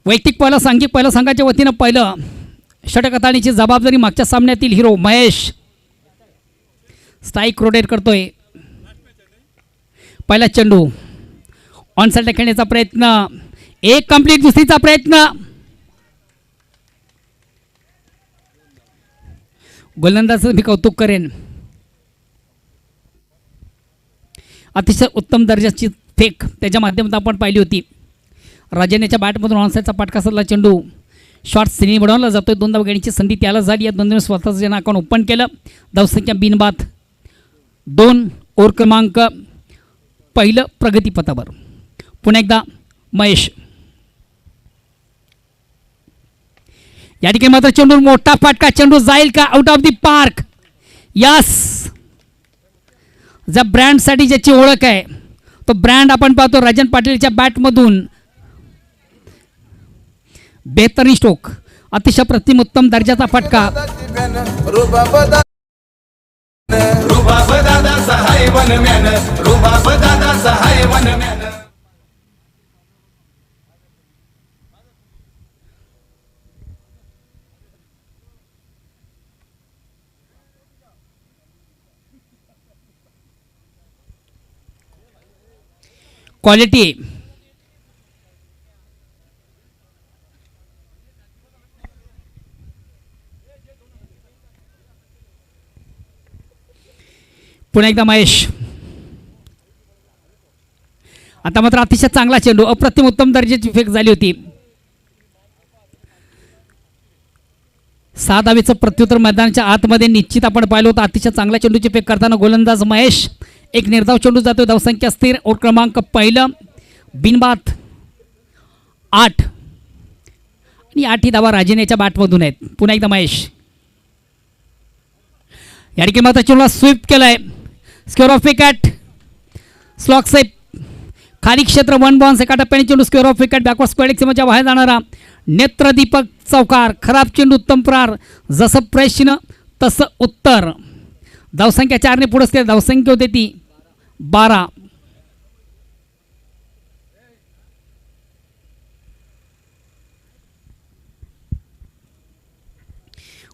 वैयक्तिक पहिला सांघिक पहिला संघाच्या वतीनं पहिलं षटक हाताळण्याची जबाबदारी मागच्या सामन्यातील हिरो महेश स्ट्राईक रोटेट करतोय. पहिला चेंडू ऑन साईडला खेळण्याचा प्रयत्न, एक कंप्लीट, दुसरीचा प्रयत्न, गोलंदाजाचं मी कौतुक करेन. अतिशय उत्तम दर्जाची फेक त्याच्या माध्यमातून आपण पाहिली होती. राजनेच्या बॅटमधून ऑनसाईडचा पाटका साधला चेंडू शॉर्ट सिनी बनवला जातोय. दोन धावा घेण्याची संधी त्याला झाली. या दोन स्वतःचं ज्यांना अकाउंट ओपन केलं. धावसंख्या बिनबाद 2. ओव्हर क्रमांक पहिलं प्रगतीपथावर. पुन्हा एकदा महेश या ठिकाणी मात्र चेंडू मोठा फाटका, चेंडू जाईल का out of the park. Yes, ज्या ब्रँडसाठी ज्याची ओळख आहे तो ब्रँड आपण पाहतो राजन पाटीलच्या बॅटमधून. बेहतरीन स्ट्रोक, अतिशय प्रतिम उत्तम दर्जाचा फटका. क्वालिटी पुन्हा एकदा महेश. आता मात्र अतिशय चांगला चेंडू, अप्रतिम उत्तम दर्जाची फेक झाली होती. 6 धावेचं प्रत्युत्तर मैदानाच्या आतमध्ये निश्चित आपण पाहिलं होतं. अतिशय चांगल्या चेंडूची फेक करताना गोलंदाज महेश. एक निर्धाव चेंडू जातो. धावसंख्या स्थिर. ओव्हर क्रमांक पहिलं बिनबाद 8 आणि 8 धावा राजनेच्या बॅटमधून आहेत. पुन्हा एकदा महेश या ठिकाणी मात्र चेंडूला स्वीप केलाय. स्क्वेअर ऑफ विकेट, स्लॉक सेप, खाली क्षेत्र 1 बॉन्स. एका टप्प्याने चेंडू square off wicket, backward square सीमेच्या बाहेर जाणारा नेत्रदीपक चौकार. खराब चेंडू उत्तम प्रहार, जसं प्रश्न तसं उत्तर. धावसंख्या 4 ने पुढे असते. धावसंख्या होते ती 12.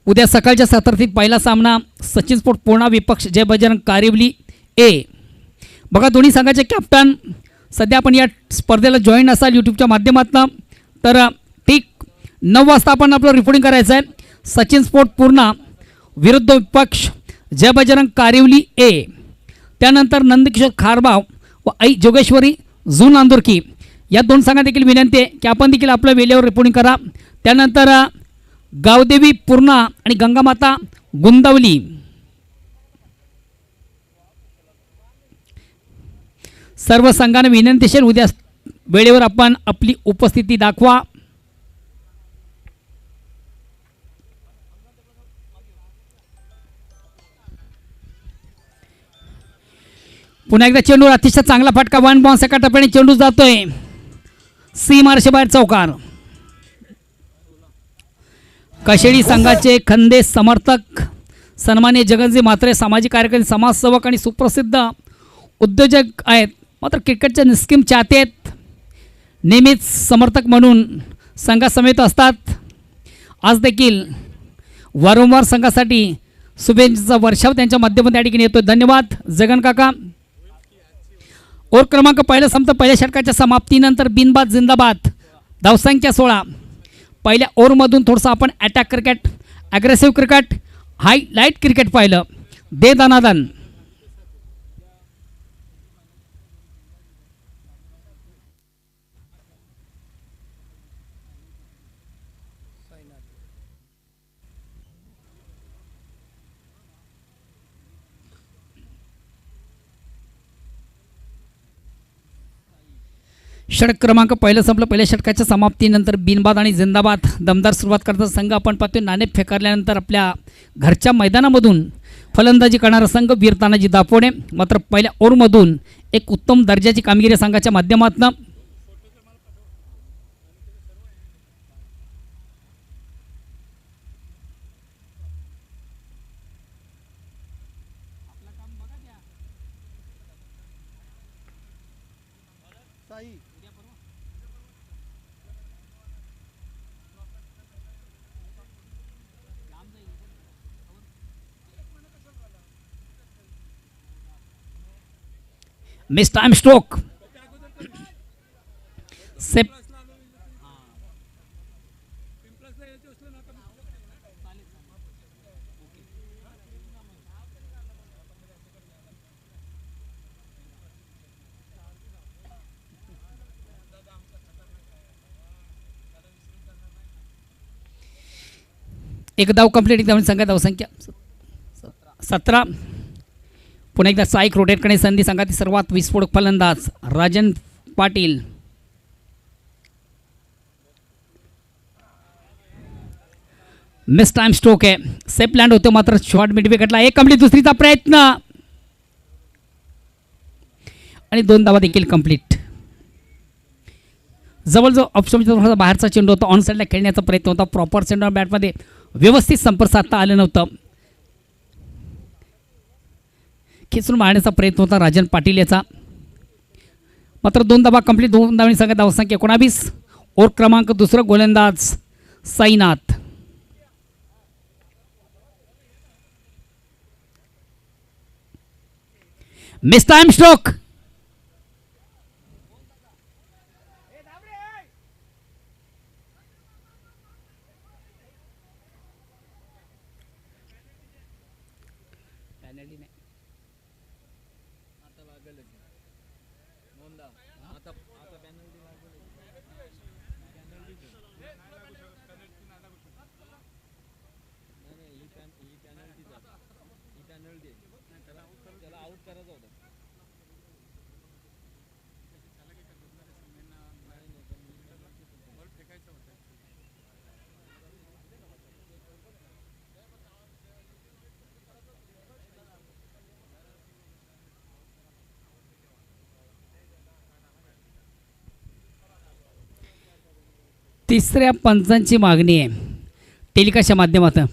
उद्या सकाळच्या 7:30 पहिला सामना सचिन स्पोर्ट पूर्णा विपक्ष जय बजरंग कारिवली ए. बघा दोन्ही संघाचे कॅप्टन सध्या आपण या स्पर्धेला जॉईन असाल यूट्यूबच्या माध्यमातून तर ठीक 9 वाजता आपण आपलं रिपोर्टिंग करायचं आहे. सचिन स्पोर्ट पूर्णा विरुद्ध विपक्ष जय बजरंग कारिवली ए. त्यानंतर नंदकिशोर खारबाव व आई जोगेश्वरी झून नांदुरकी या दोन संघात देखील विनंती आहे की आपण देखील आपल्या वेळेवर रिपोर्टिंग करा. त्यानंतर गावदेवी पूर्णा आणि गंगामाता गुंदवली सर्व संघांना विनंती असेल उद्या वेळेवर आपण आपली उपस्थिती दाखवा. पुन्हा एकदा चेंडू अतिशय चांगला फटका 1 बॉन्स. एका टप्प्याने चेंडू जातोय सीमारेषे बाहेर चौकार. कशेडी संघाचे खंदे समर्थक सन्मान्य जगनजी म्हात्रे सामाजिक कार्यकर्ते, समाजसेवक आणि सुप्रसिद्ध उद्योजक आहेत. मात्र क्रिकेटचे निस्कीम चाहते आहेत. नेहमीच समर्थक म्हणून संघासमेत असतात. आज देखील वारंवार संघासाठी शुभेच्छांचा वर्षाव त्यांच्या माध्यमातून या ठिकाणी येतो. धन्यवाद जगन काका. ओव्हर क्रमांक पहिला संपतं. पहिल्या षटकाच्या समाप्तीनंतर बिनबाद जिंदाबाद. धावसंख्या 16. पहिल्या ओव्हरमधून थोडंसं आपण attack cricket, aggressive cricket, light cricket पाहिलं. दे दनादन. षटक क्रमांक पहिलं संपलं. पहिल्या षटकाच्या समाप्तीनंतर बिनबाद आणि जिंदाबाद दमदार सुरुवात करता संघ आपण पाहतोय. नाणेफेक फेकारल्यानंतर आपल्या घरच्या मैदानामधून फलंदाजी करणारा संघ वीर तानाजी दापोडे. मात्र पहिल्या ओव्हरमधून एक उत्तम दर्जाची कामगिरी संघाच्या माध्यमातून. Miss time stroke. सेप एक धाव कंप्लीट धावून संघ धावसंख्या 17. पुन्हा एकदा साईक रोटेट करण्याची संधी संघातील सर्वात विस्फोटक फलंदाज Rajan Patil. Miss time stroke आहे. सेफ लँड होतो मात्र शॉर्ट मिड विकेटला. एक कंप्लीट. दुसरीचा प्रयत्न आणि 2 धावा देखील कंप्लीट. जवळजवळ ऑप्शन थोडासा बाहेरचा चेंडू होता. ऑन साईडला खेळण्याचा प्रयत्न होता. प्रॉपर सेंटर बॅटमध्ये व्यवस्थित संपर्क साधता आलं नव्हतं. खेचून मारण्याचा प्रयत्न होता राजन पाटील याचा. मात्र 2 धावा कंप्लीट. 2 धावांनी संघ धावसंख्या 19. ओव्हर क्रमांक दुसरा गोलंदाज साईनाथ. Miss time stroke. तिसऱ्या पंचांची मागणी आहे टेलिकास्टच्या माध्यमातून.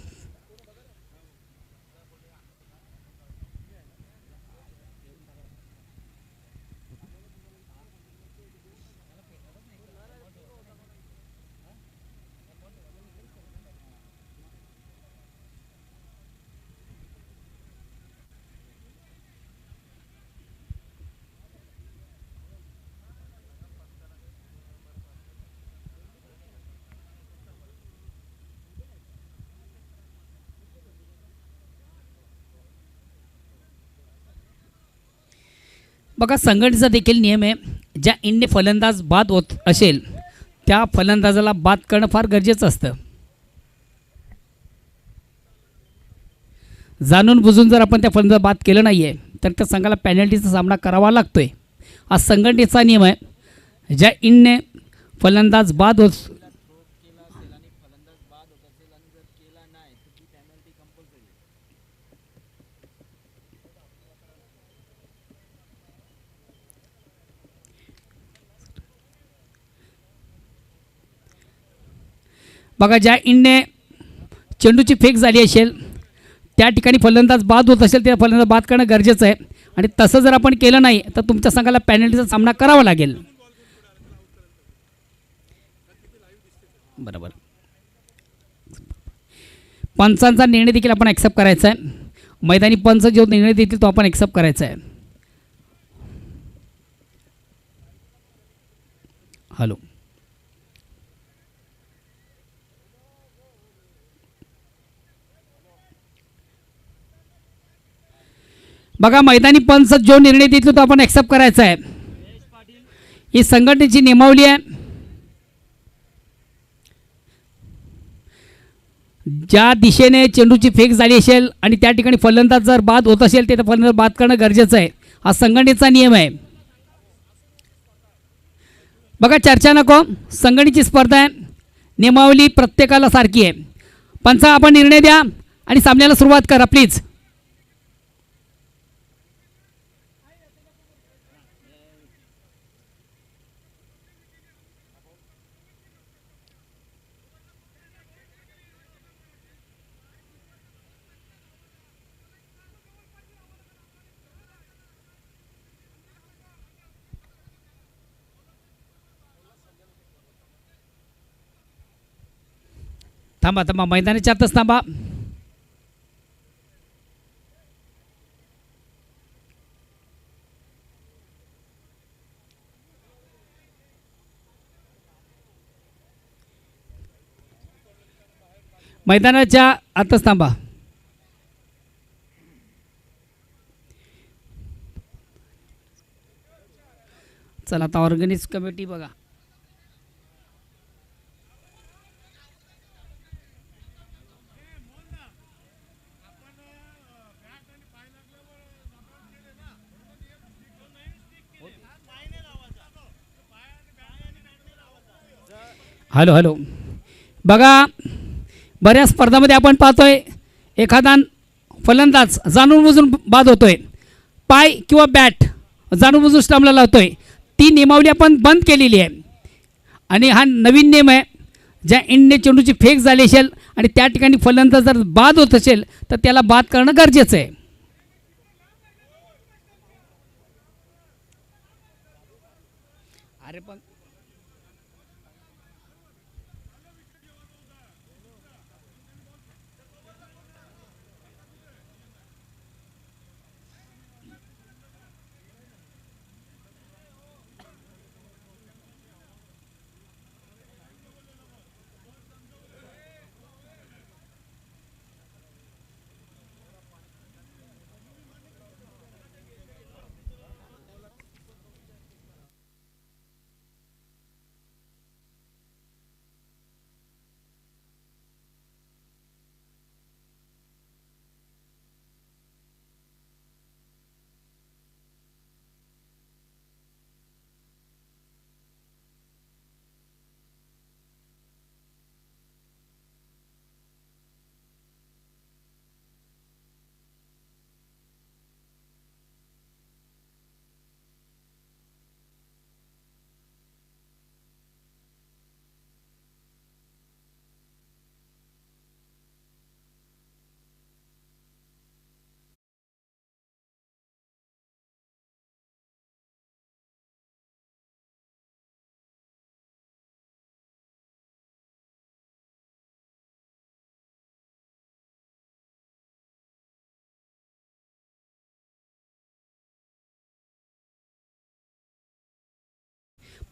बघा संघटनेचा देखील नियम आहे. ज्या इंडने फलंदाज बाद होत असेल त्या फलंदाजाला बाद करणं फार गरजेचं असतं. जाणून बुजून जर आपण त्या फलंदाज बाद केलं नाही आहे तर त्या संघाला पॅनल्टीचा सामना करावा लागतोय. हा संघटनेचा नियम आहे. ज्या इंडने फलंदाज बाद होत बघा ज्या इंडने चेंडूची फेक झाली असेल त्या ठिकाणी फलंदाज बाद होत असेल त्या फलंदाज बाद करणं गरजेचं आहे. आणि तसं जर आपण केलं नाही तर तुमच्या संघाला पॅनल्टीचा सामना करावा लागेल. बरोबर. पंचांचा निर्णय देखील आपण ॲक्सेप्ट करायचा आहे. मैदानी पंच जो निर्णय देतील तो आपण ॲक्सेप्ट करायचा आहे. हॅलो. बघा मैदानी पंच जो निर्णय देतो तो आपण ॲक्सेप्ट करायचा आहे. ही संघटनेची नियमावली आहे. ज्या दिशेने चेंडूची फेक झाली असेल आणि त्या ठिकाणी फलंदाज जर बाद होत असेल ते फलंदाज बाद करणं गरजेचं आहे. हा संघटनेचा नियम आहे. बघा चर्चा नको. संघटनेची स्पर्धा आहे. नियमावली प्रत्येकाला सारखी आहे. पंचा आपण निर्णय द्या आणि सामन्याला सुरुवात करा प्लीज. थांबा थांबा मैदानाच्या आतच थांबा. मैदानाच्या आतच थांबा. चला आता ऑर्गनाइज कमिटी बघा. हॅलो हॅलो बघा, बऱ्याच स्पर्धामध्ये आपण पाहतोय एखादा फलंदाज जाणून बुजून बाद होतोय, पाय किंवा बॅट जाणून बुजून स्टंपला लावतोय. ती नियमावली आपण बंद केलेली आहे आणि हा नवीन नियम आहे. ज्या इंडने चेंडूची फेक झाली असेल आणि त्या ठिकाणी फलंदाज जर बाद होत असेल तर त्याला बाद करणं गरजेचं आहे. अरे पण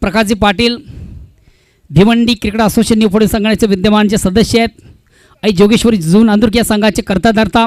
प्रकाशजी पाटील भिवंडी क्रिकेट असोसिएशन निवडणूक संघाचे विद्यमानचे सदस्य आहेत. आई जोगेश्वरी जून अंदुरकी या संघाचे कर्ता धर्ता.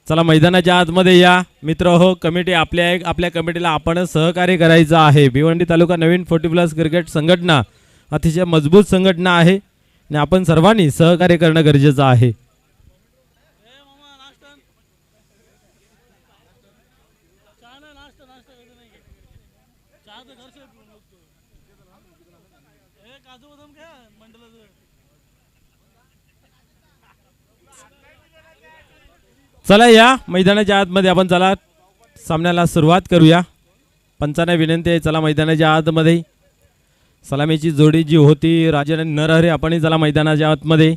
चला मैदानाच्या आतमध्ये या मित्र हो. कमिटी आपल्या कमिटीला आपण सहकार्य करायचं आहे. भिवंडी तालुका नवीन 40+ क्रिकेट संघटना अतिशय मजबूत संघटना आहे आणि आपण सर्वांनी सहकार्य करणं गरजेचं आहे. चला या मैदानाच्या आतमध्ये आपण चला सामन्याला सुरुवात करूया. पंचांना विनंती आहे चला मैदानाच्या आतमध्ये. सलामीची जोडी जी होती राजन आणि नरहरे आपणही चला मैदानाच्या आतमध्ये.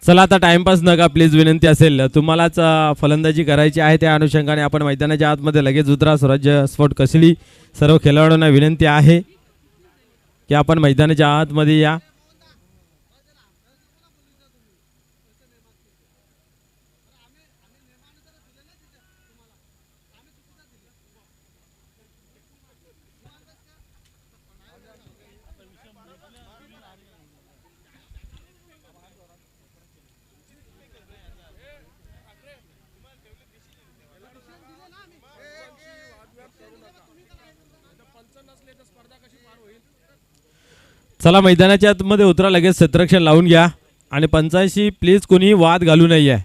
चला आता टाइमपास नका प्लीज, विनंती असेल तुम्हालाच फलंदाजी करायची आहे त्या अनुषंगाने आपण मैदानाच्या आतमध्ये लगेच उतरा. स्वराज्य स्पोर्ट कसली सर्व खेळाडूंना विनंती आहे की आपण मैदानाच्या आतमध्ये या. चला मैदानाच्या आतमध्ये उतरा, लगेच क्षेत्ररक्षण लावून घ्या आणि पंचांशी प्लीज कोणी वाद घालू नये.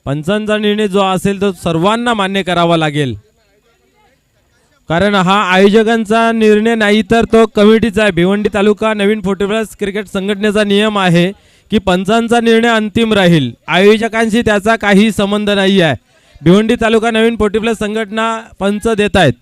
पंचांचा निर्णय जो असेल तो सर्वांना मान्य करावा लागेल, कारण हा आयोजकांचा निर्णय नाही तर तो कमिटीचा आहे. भिवंडी तालुका नवीन 40+ क्रिकेट संघटनेचा नियम आहे की पंचांचा निर्णय अंतिम राहील, आयोजकांशी त्याचा काही संबंध नाही आहे. भिवंडी तालुका नवीन 40+ संघटना पंच देत आहेत.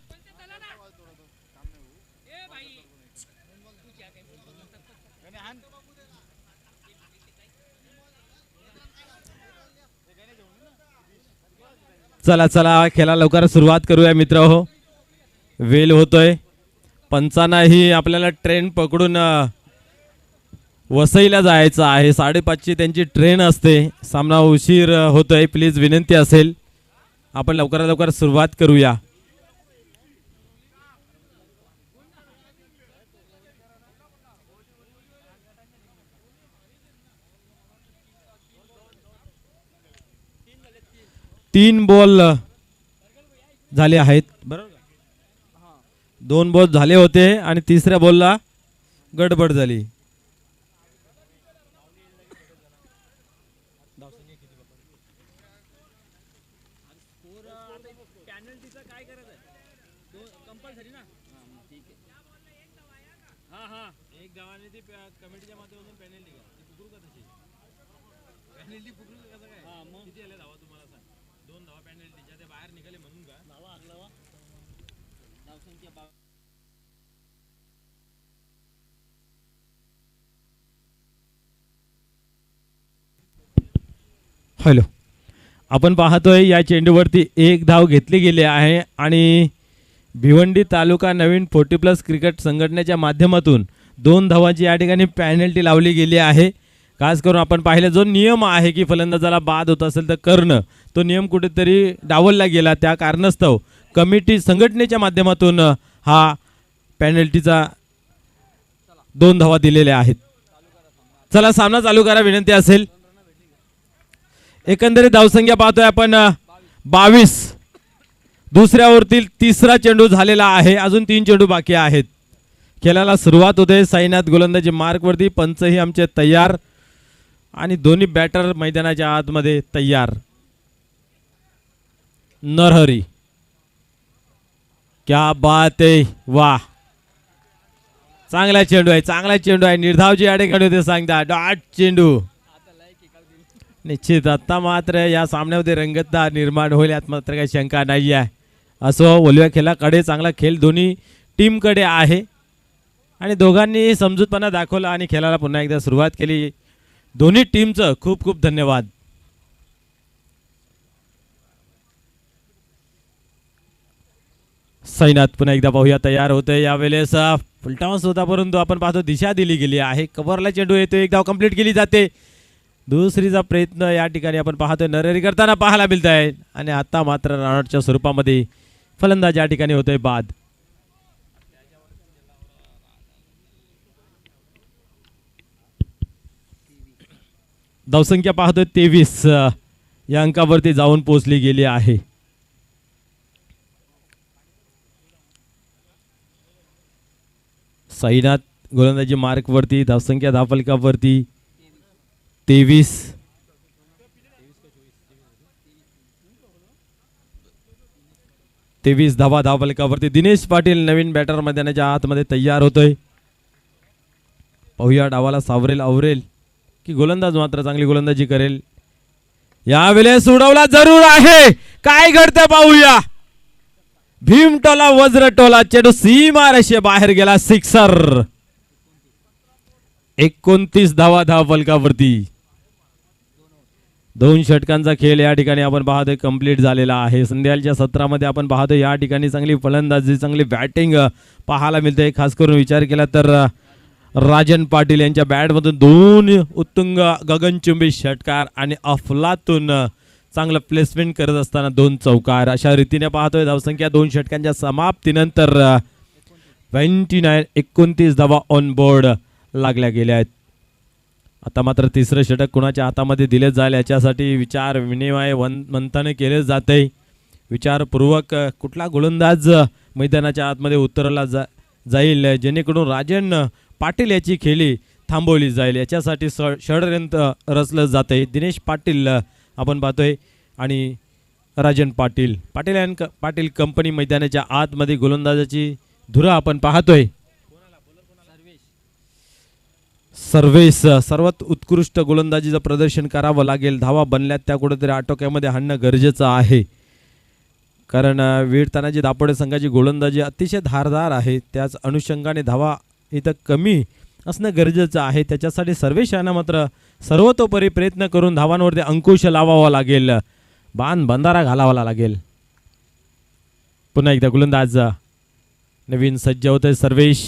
चला चला खेळा लवकर सुरुवात करूया मित्र हो. वेल होतोय. पंचांनाही आपल्याला ट्रेन पकडून वसईला जायचं आहे. 5:30ची त्यांची ट्रेन असते. सामना उशीर होतोय, प्लीज विनंती असेल आपण लवकरात लवकर सुरुवात करूया. तीन बॉल झाले आहेत बरोबर. 2 बॉल झाले होते आणि तिसऱ्या बॉलला गडबड झाली. हॅलो, आपण पाहतोय या चेंडूवरती 1 धाव घेतली गेली आहे आणि भिवंडी तालुका नवीन 40+ क्रिकेट संघटनेच्या माध्यमातून 2 धावांची या ठिकाणी पॅनल्टी लावली गेली आहे. खास करून आपण पाहिलं जो नियम आहे की फलंदाजाला बाद होत असेल तर करणं, तो नियम कुठेतरी डावलला गेला. त्या कारणास्तव कमिटी संघटनेच्या माध्यमातून हा पॅनल्टीचा 2 धावा दिलेल्या आहेत. चला सामना चालू करा विनंती असेल. एकंदरीत धावसंख्या पाहतोय आपण 22. दुसऱ्या ओव्हरतील तिसरा चेंडू झालेला आहे. अजून 3 चेंडू बाकी आहेत. खेळाला सुरुवात होते. साईनाथ गोलंदाजी मार्कवरती. पंचही आमचे तयार आणि दोन्ही बॅटर मैदानाच्या आतमध्ये तयार. नरहरी, क्या बात आहे, वाह, चांगला चेंडू आहे, चांगला चेंडू आहे. निर्धावची या ठिकाणी होते सांगता डॉट चेंडू. निश्चित आता मात्र या सामन्यामध्ये रंगतता निर्माण होईल यात मात्र काही शंका नाही आहे. असो, ओलव्या खेळाकडे चांगला खेळ दोन्ही टीमकडे आहे आणि दोघांनी समजूतपणा दाखवला आणि खेळाला पुन्हा एकदा सुरुवात केली. दोन्ही टीमचं खूप खूप धन्यवाद. साईनाथ पुन्हा एकदा पाहूया तयार होते. यावेळेस फुलटॉस होता परंतु आपण पाहतो दिशा दिली गेली आहे. कव्हरला चेंडू येतो. 1 धाव कंप्लीट केली जाते. दुसरीचा प्रयत्न या ठिकाणी आपण पाहतोय नरहरी करताना पाहायला मिळत आहे आणि आता मात्र रनआउटच्या स्वरूपामध्ये फलंदाज या ठिकाणी होतोय बाद. धावसंख्या पाहतोय 23 या अंकावरती जाऊन पोहोचली गेली आहे. साईनाथ गोलंदाजी मार्क वरती, धावसंख्या धावफलकावरती 23. धावा धावफलकावरती. दिनेश पाटील नवीन बॅटर मैदानाच्या आतमध्ये तयार होतोय. पाहूया डावाला सावरेल आवरेल की गोलंदाज मात्र चांगली गोलंदाजी करेल. यावेळेस उडवला जरूर आहे. काय घडतं पाहूया. भीमटोला वज्रटोला चेंडू सीमारेषे बाहेर गेला. सिक्सर. 29 धावा धावफलकावरती. 2 षटकांचा खेळ या ठिकाणी आपण पाहतोय कंप्लीट झालेला आहे. संध्याकाळच्या सत्रामध्ये आपण पाहतोय या ठिकाणी चांगली फलंदाजी चांगली बॅटिंग पाहायला मिळते. खास करून विचार केला तर राजन पाटील यांच्या बॅटमधून 2 उत्तुंग गगनचुंबी षटकार आणि अफलातून चांगलं प्लेसमेंट करत असताना 2 चौकार. अशा रीतीने पाहतोय धावसंख्या 2 षटकांच्या समाप्तीनंतर 29 धावा ऑन बोर्ड लागल्या गेल्या आहेत. आता मात्र तिसरं षटक कुणाच्या हातामध्ये दिले जाईल याच्यासाठी विचार विनिमय मंथन केले जाते. विचारपूर्वक कुठला गोलंदाज मैदानाच्या आतमध्ये उतरला जाईल जेणेकरून राजन पाटील याची खेळी थांबवली जाईल याच्यासाठी षडयंत्र रचलं जाते. दिनेश पाटील आपण पाहतोय आणि राजन पाटील पाटील कंपनी मैदानाच्या आतमध्ये गोलंदाजाची धुरा आपण पाहतोय. सर्वेस सर्वात उत्कृष्ट गोलंदाजीचं प्रदर्शन करावं लागेल. धावा बनल्यात त्या कुठेतरी आटोक्यामध्ये आणणं गरजेचं आहे. कारण वीर तानाजी दापोडे संघाची गोलंदाजी अतिशय धारदार आहे. त्याच अनुषंगाने धावा इथं कमी असणं गरजेचं आहे. त्याच्यासाठी सर्वेशांना मात्र सर्वतोपरी प्रयत्न करून धावांवरती अंकुश लावावा लागेल. बाण बंधारा घालावा लागेल. पुन्हा एकदा गोलंदाज नवीन सज्ज होतोय सर्वेश.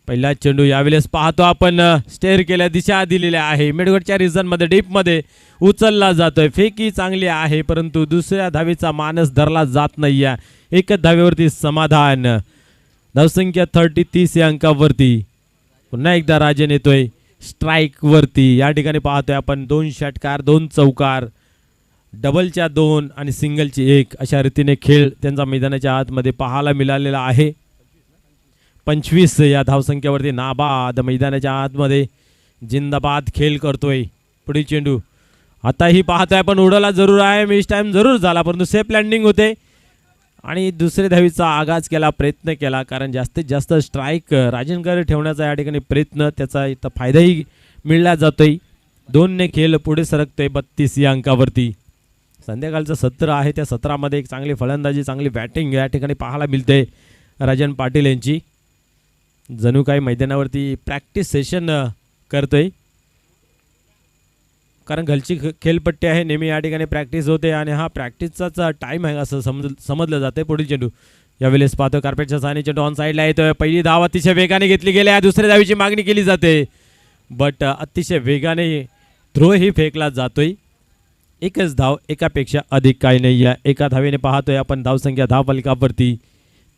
पहिला चेंडू यावेळेस पाहतो आपण स्टेअर केल्या दिशा दिलेल्या आहे. मिडगडच्या रिझनमध्ये डीपमध्ये उचलला जातोय. फेकी चांगली आहे परंतु दुसऱ्या धावेचा मानस धरला जात नाहीये. एकच धावेवरती समाधान. धावसंख्या 30 या अंकावरती. पुन्हा एकदा राजन येतोय स्ट्राईक वरती. या ठिकाणी पाहतोय आपण 2 षटकार 2 चौकार, डबलच्या 2 आणि सिंगलची 1 अशा रीतीने खेळ त्यांचा मैदानाच्या आतमध्ये पाहायला मिळालेला आहे. 25 या धावसंख्येवरती नाबाद मैदानाच्या आतमध्ये जिंदाबाद खेळ करतोय. पुढील चेंडू आताही पाहतोय आपण उडवला जरूर आहे. मिस टाइम जरूर झाला परंतु सेफ लँडिंग होते आणि दुसऱ्या धावीचा आगाज केला प्रयत्न केला. कारण जास्तीत जास्त स्ट्राईक राजनकडे ठेवण्याचा या ठिकाणी प्रयत्न त्याचा इथं फायदाही मिळला जातोय. 2 ने खेळ पुढे सरकतोय 32 या अंकावरती. संध्याकाळचं सत्र आहे त्या सत्रामध्ये एक चांगली फलंदाजी चांगली बॅटिंग या ठिकाणी पाहायला मिळते राजन पाटील यांची. जणू काही मैदानावरती प्रॅक्टिस सेशन करतोय. कारण घरची खेळपट्टी आहे नेहमी या ठिकाणी प्रॅक्टिस होते आणि हा प्रॅक्टिसचाच टाईम आहे असं समजलं जाते. पुढील चेंडू यावेळेस पाहतो कार्पेटच्या साने चेंडू ऑन साईडला येतोय. पहिली धाव अतिशय वेगाने घेतली गेली आहे. दुसऱ्या धावीची मागणी केली जाते बट अतिशय वेगाने थ्रो ही फेकला जातोय. एकच धाव एकापेक्षा अधिक काही नाही आहे. एका धावेने पाहतोय आपण धावसंख्या धावफलकावरती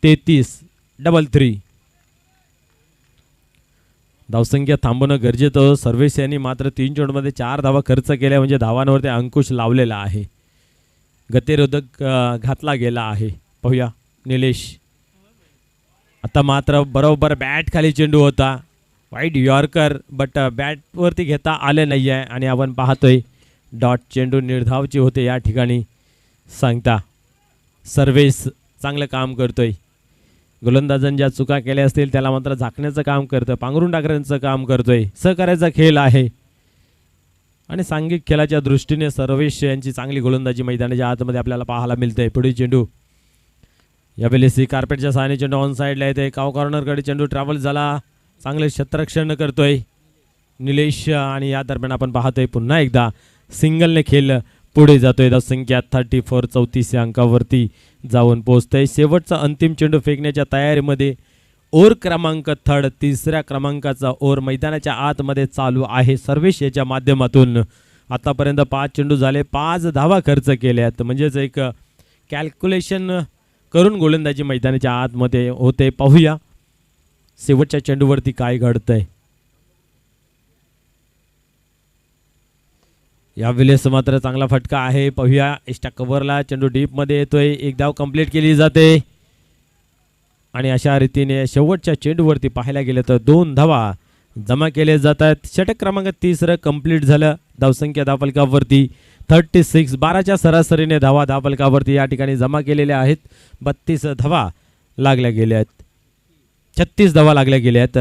33. धावसंख्या थांबवणं गरजेचं. सर्व्हिस यांनी मात्र 3 चेंडूमध्ये 4 धावा खर्च केल्या म्हणजे धावांवरती अंकुश लावलेला आहे. गतिरोधक घातला गेला आहे. पाहूया निलेश. आता मात्र बरोबर बॅट खाली चेंडू होता. वाईड यॉर्कर बट बॅटवरती घेता आले नाही आहे आणि आपण पाहतोय डॉट चेंडू निर्धावची होते या ठिकाणी सांगता. सर्व्हिस चांगलं काम करतोय. गोलंदाजांनी ज्या चुका केल्या असतील त्याला मात्र झाकण्याचं काम करतोय. पांघरून टाकण्याचं काम करतोय. सहकार्याचा खेळ आहे आणि सांघिक खेळाच्या दृष्टीने सर्वेश यांची चांगली गोलंदाजी मैदानाच्या आतमध्ये आपल्याला पाहायला मिळते. पुढे चेंडू यावेळेस कार्पेटच्या सहाय्याने चेंडू ऑन साईडला येते. काव कॉर्नरकडे चेंडू ट्रॅव्हल झाला. चांगले क्षेत्ररक्षण करतोय निलेश आणि या दरम्यान आपण पाहतोय पुन्हा एकदा सिंगलने खेळ पुढे जातोय. धावसंख्या 34 या अंकावरती जाऊन पोहोचतोय. शेवटचा अंतिम चेंडू फेकण्याच्या तयारीमध्ये ओव्हर क्रमांक 3 तिसऱ्या क्रमांकाचा ओव्हर मैदानाच्या आतमध्ये चालू आहे. सर्वेश याच्या माध्यमातून आतापर्यंत 5 चेंडू झाले 5 धावा खर्च केल्यात म्हणजेच एक कॅल्क्युलेशन करून गोलंदाजी मैदानाच्या आतमध्ये होते. पाहूया शेवटच्या चेंडूवरती काय घडतंय. यावेळेस मात्र चांगला फटका आहे. पाहूया एक्स्ट्रा कव्हरला चेंडू डीप मध्ये येतोय. एक धाव कंप्लीट केली जाते आणि अशा रीतीने शेवटच्या चेंडूवरती पाहायला गेलं तर 2 धावा जमा केले जात आहेत. षटक क्रमांक 30 कंप्लीट झालं. धावसंख्या धावफलकावरती 36. 12च्या सरासरीने धावा धावफलकावरती या ठिकाणी जमा केलेल्या आहेत. 32 धावा लागल्या गेल्या आहेत. 36 धावा लागल्या गेल्या आहेत.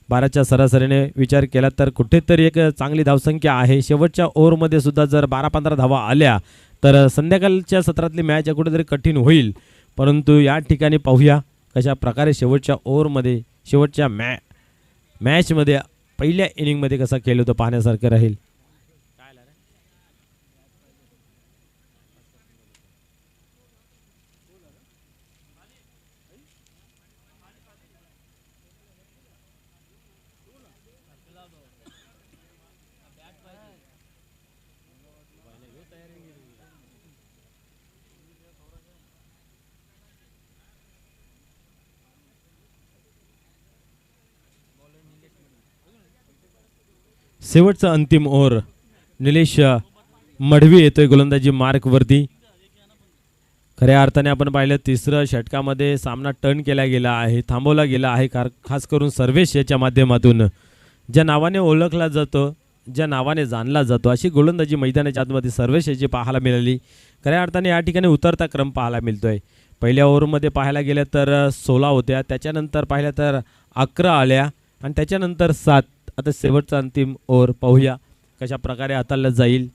12च्या सरासरीने विचार केला तर कुठेतरी एक चांगली धावसंख्या आहे. शेवटच्या ओव्हरमध्ये सुद्धा जर 12-15 धावा आल्या तर संध्याकाळच्या सत्रातली मॅच कुठेतरी कठीण होईल. परंतु या ठिकाणी पाहूया कशा प्रकारे शेवटच्या ओव्हरमध्ये शेवटच्या मॅचमध्ये पहिल्या इनिंगमध्ये कसा खेळ होतो पाहण्यासारखं राहील. शेवटचा अंतिम ओव्हर निलेश मढवी येतोय गोलंदाजी मार्कवरती. खऱ्या अर्थाने आपण पाहिलं तिसरं षटकामध्ये सामना टर्न केला गेला आहे, थांबवला गेला आहे. खास करून सर्वेश याच्या माध्यमातून ज्या नावाने ओळखला जातो, ज्या नावाने जाणला जातो अशी गोलंदाजी मैदानाच्या आतमध्ये सर्वेश याची पाहायला मिळाली. खऱ्या अर्थाने या ठिकाणी उतरता क्रम पाहायला मिळतोय. पहिल्या ओव्हरमध्ये पाहायला गेलं तर 16 होत्या, त्याच्यानंतर पाहिलं तर 11 आल्या आणि त्याच्यानंतर 7. आता शेवटचा अंतिम ओव्हर पाहूया कशा प्रकारे हाताळलं जाईल.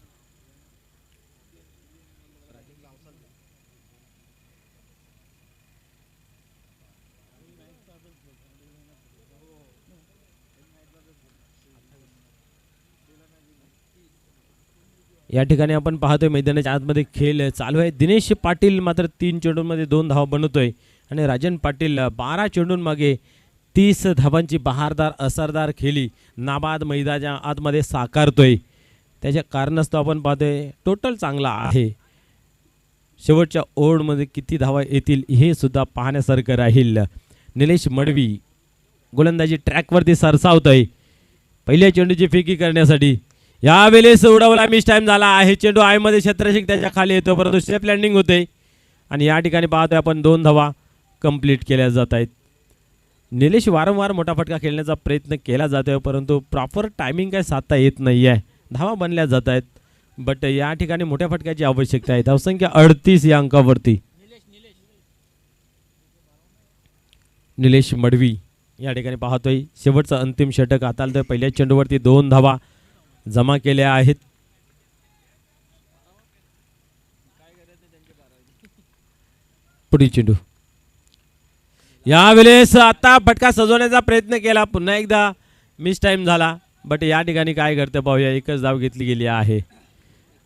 या ठिकाणी आपण पाहतोय मैदानाच्या आतमध्ये खेळ चालू आहे. दिनेश पाटील मात्र 3 चेंडूंमध्ये 2 धावा बनवतोय आणि राजन पाटील 12 चेंडूंमागे 30 धावांची बहारदार असरदार खेळी नाबाद मैदानाच्या आतमध्ये साकारतोय. त्याच्या कारणास्तव आपण पाहतोय टोटल चांगला आहे. शेवटच्या ओव्हरमध्ये किती धावा येतील हे सुद्धा पाहण्यासारखं राहील. निलेश मडवी गोलंदाजी ट्रॅकवरती सरसावतोय पहिल्या चेंडूची फेकी करण्यासाठी. यावेळेस उडवला, मिस टाइम झाला आहे. चेंडू आयमध्ये क्षेत्ररक्षक त्याच्या खाली येतो परंतु सेफ लँडिंग होते आणि या ठिकाणी पाहतोय आपण 2 धावा कंप्लीट केल्या जात आहेत. निलेश वारंवार मोठा फटका खेळण्याचा प्रयत्न केला जातोय परंतु प्रॉपर टायमिंग काय साधता येत नाही आहे. धावा बनल्या जात आहेत बट या ठिकाणी मोठ्या फटक्याची आवश्यकता आहे. धावसंख्या 38 या अंकावरती. निलेश मडवी या ठिकाणी पाहतोय शेवटचं अंतिम षटक हाताळतोय. पहिल्या चेंडूवरती 2 धावा जमा केल्या आहेत. पुढील चेंडू यावेळेस आता फटका सजवण्याचा प्रयत्न केला, पुन्हा एकदा मिस टाइम झाला बट या ठिकाणी काय करतं पाहूया. एकच धाव घेतली गेली आहे.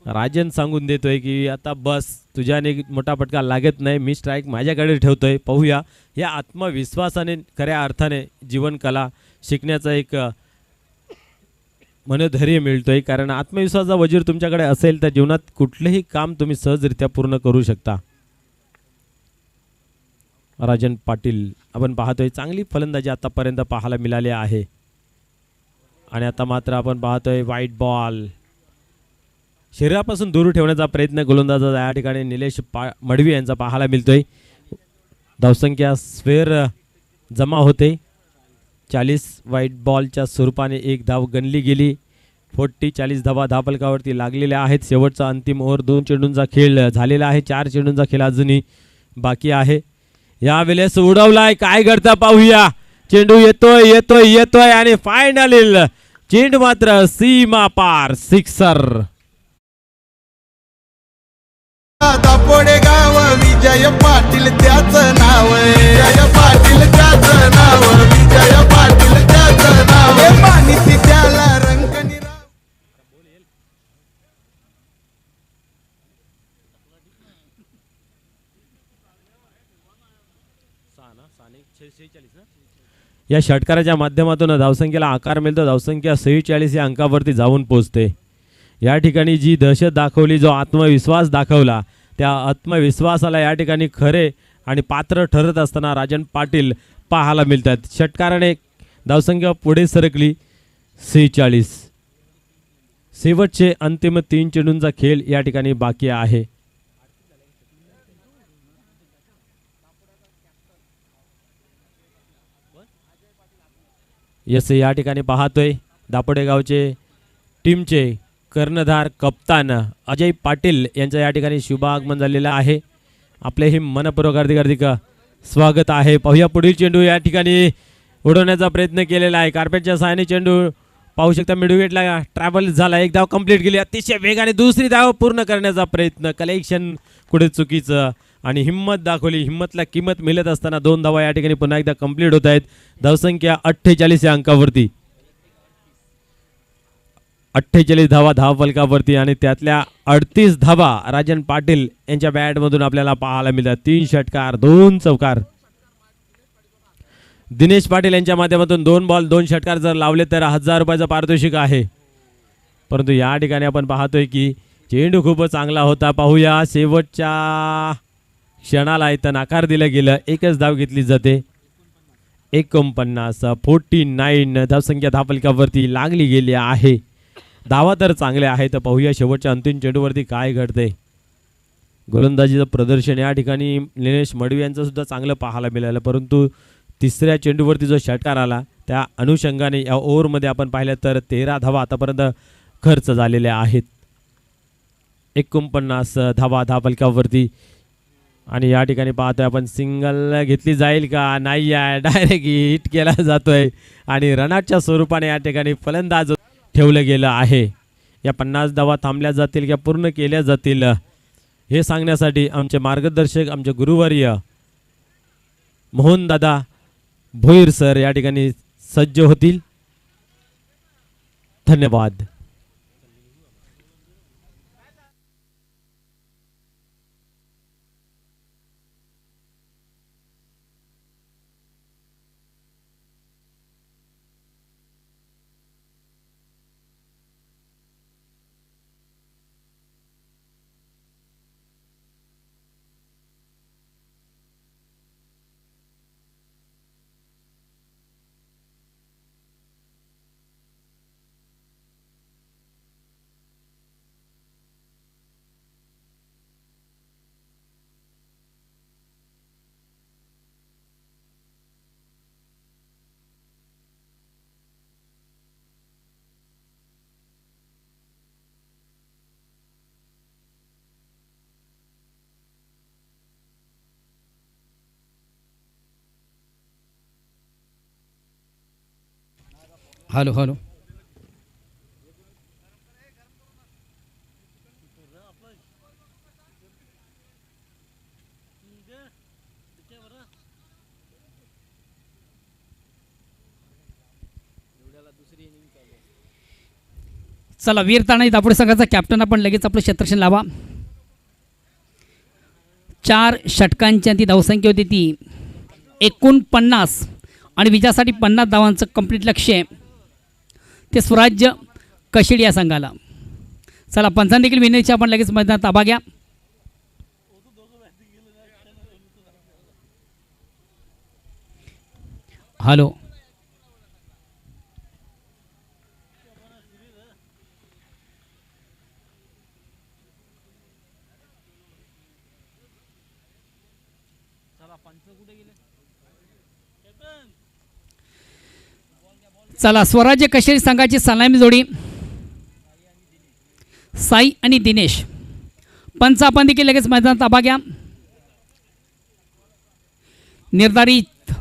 राजन सांगून देतोय की आता बस, तुझ्याने मोठा फटका लागत नाही, मी स्ट्राईक माझ्याकडे ठेवतोय. पाहूया या आत्मविश्वासाने खऱ्या अर्थाने जीवनकला शिकण्याचा एक मनोधैर्य मिळतोय. कारण आत्मविश्वासाचा वजीर तुमच्याकडे असेल तर जीवनात कुठलेही काम तुम्ही सहजरित्या पूर्ण करू शकता. राजन पाटील आपण पाहतोय चांगली फलंदाजी आतापर्यंत पाहायला मिळाली आहे आणि आता मात्र आपण पाहतोय वाईट बॉल शरीरापासून दूर ठेवण्याचा प्रयत्न गोलंदाजाचा या ठिकाणी निलेश मडवी यांचा पाहायला मिळतोय. धावसंख्या स्क्वेअर जमा होते 40. वाईट बॉलच्या स्वरूपाने 1 धाव गणली गेली. 40 धावा धावफलकावरती लागलेल्या आहेत. शेवटचा अंतिम ओव्हर 2 चेंडूंचा खेळ झालेला आहे. 4 चेंडूंचा खेळ अजूनही बाकी आहे. यावेळेस उडवलाय, काय करता पाहूया. चेंडू येतोय येतोय येतोय आणि फायनल चेंडू मात्र सीमा पार सिक्सर. दापोडे गाव विजय पाटील त्याचं नाव, विजय पाटील त्याचं नाव, विजय पाटील त्याचं नाव, मानिती त्याला रंगणी. या षटकाराच्या माध्यमातून धावसंख्येला आकार मिळतो. धावसंख्या 46 या अंकावरती जाऊन पोहोचते. या ठिकाणी जी दहशत दाखवली, जो आत्मविश्वास दाखवला, त्या आत्मविश्वासाला या ठिकाणी खरे आणि पात्र ठरत असताना राजन पाटील पाहायला मिळतात. षटकाराने धावसंख्या पुढे सरकली 46. शेवटचे अंतिम 3 चेंडूंचा खेळ या ठिकाणी बाकी आहे. यस, या ठिकाणी पाहतोय दापोडे गावचे टीमचे कर्णधार कप्तान अजय पाटील यांचं या ठिकाणी शुभागमन झालेलं आहे. आपले हे मनपूर्वक हार्दिक स्वागत आहे. पाहूया पुढील चेंडू या ठिकाणी उडवण्याचा प्रयत्न केलेला आहे. कार्पेटच्या सहाय्याने चेंडू पाहू शकता मिडविकेटला ट्रॅव्हल झाला. एक धाव कंप्लीट केली अतिशय वेगाने. दुसरी धाव पूर्ण करण्याचा प्रयत्न, कलेक्शन कुठे चुकीचं आणि हिम्मत दाखवली. हिम्मतला किंमत मिळत असताना 2 धावा या ठिकाणी पुन्हा एकदा कंप्लीट होत आहेत. धावसंख्या 48 या अंकावरती. 48 धावा धावफलकावरती आणि त्यातल्या 38 धावा राजन पाटील यांच्या बॅटमधून आपल्याला पाहायला मिळतात. 3 षटकार 2 चौकार. दिनेश पाटील यांच्या माध्यमातून 2 बॉल 2 षटकार जर लावले तर 1000 रुपयाचं पारितोषिक आहे. परंतु या ठिकाणी आपण पाहतोय की चेंडू खूपच चांगला होता. पाहूया शेवटच्या क्षणाला इथं नकार दिलं गेलं. एकच धाव घेतली जाते. 49 49 धावसंख्या धावफलकावरती लागली गेली आहे. धावा तर चांगले आहे. तर पाहूया शेवटच्या अंतिम चेंडूवरती काय घडतंय. गोलंदाजीचं प्रदर्शन या ठिकाणी निलेश मडवी यांचं सुद्धा चांगलं पाहायला मिळालं. परंतु तिसऱ्या चेंडूवरती जो षटकार आला त्या अनुषंगाने या ओव्हरमध्ये आपण पाहिलं तर 13 धावा आतापर्यंत खर्च झालेल्या आहेत. 49 धावा धावफलकावरती. आणि या ठिकाणी पाहतोय आपण सिंगल घेतली जाईल का, नाही आहे. डायरेक्ट हिट केला जातोय आणि रनआउटच्या स्वरूपाने या ठिकाणी फलंदाज ठेवलं गेलं आहे. या 50 धावा थांबल्या जातील किंवा पूर्ण केल्या जातील हे सांगण्यासाठी आमचे मार्गदर्शक, आमचे गुरुवर्य मोहनदादा भोईर सर या ठिकाणी सज्ज होतील. धन्यवाद. Hello hello. चला, वीर तानाजी दापोडे संघाचा कॅप्टन आपण लगेच आपलं क्षेत्ररक्षण लावा. 4 षटकांची ती धावसंख्या होती ती 49 आणि विजयासाठी 50 धावांचं कंप्लीट लक्ष्य ते स्वराज्य कशिड या संघाला. चला, पंचांनी देखील विनंती आपण लगेच मैदानात ताबा घ्या. हॅलो. चला, स्वराज्य कशेरी संघाची सलामी जोडी साई आणि दिनेश. पंच आपण देखील लगेच मैदानात ताबा घ्या. निर्धारित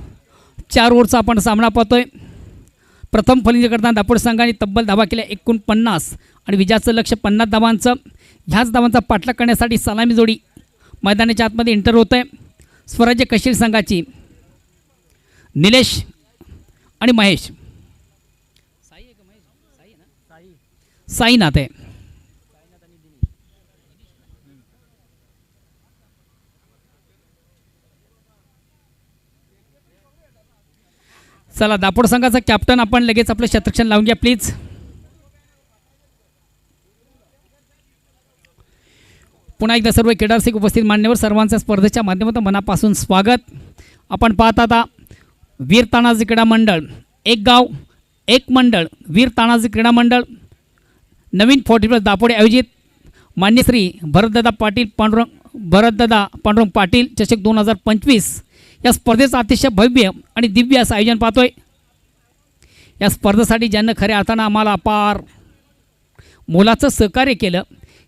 4 ओव्हरचा आपण सामना पाहतोय. प्रथम फलंदाजी करताना दापोडे संघाने तब्बल धावा केल्या 49 आणि विजयाचं लक्ष 50 धावांचं. ह्याच धावांचा पाठलाग करण्यासाठी सलामी जोडी मैदानाच्या आतमध्ये एंटर होत आहे. स्वराज्य कशेरी संघाची निलेश आणि महेश. साईनाथ आहे. चला, दापोड संघाचा कॅप्टन आपण लगेच आपलं क्षेत्ररक्षण लावून घ्या प्लीज. पुन्हा एकदा सर्व क्रीडारसिक उपस्थित मान्यवर सर्वांचं स्पर्धेच्या माध्यमातून मनापासून स्वागत. आपण पाहत आता वीर तानाजी क्रीडा मंडळ, एक गाव एक मंडळ, वीर तानाजी क्रीडा मंडळ नवीन 40+ दापोडे आयोजित मान्य श्री भरतदादा पांडुरंग पाटील चषक 2025 या स्पर्धेचं अतिशय भव्य आणि दिव्य असं आयोजन पाहतोय. या स्पर्धेसाठी ज्यांना खऱ्या अर्थानं आम्हाला अपार मोलाचं सहकार्य केलं,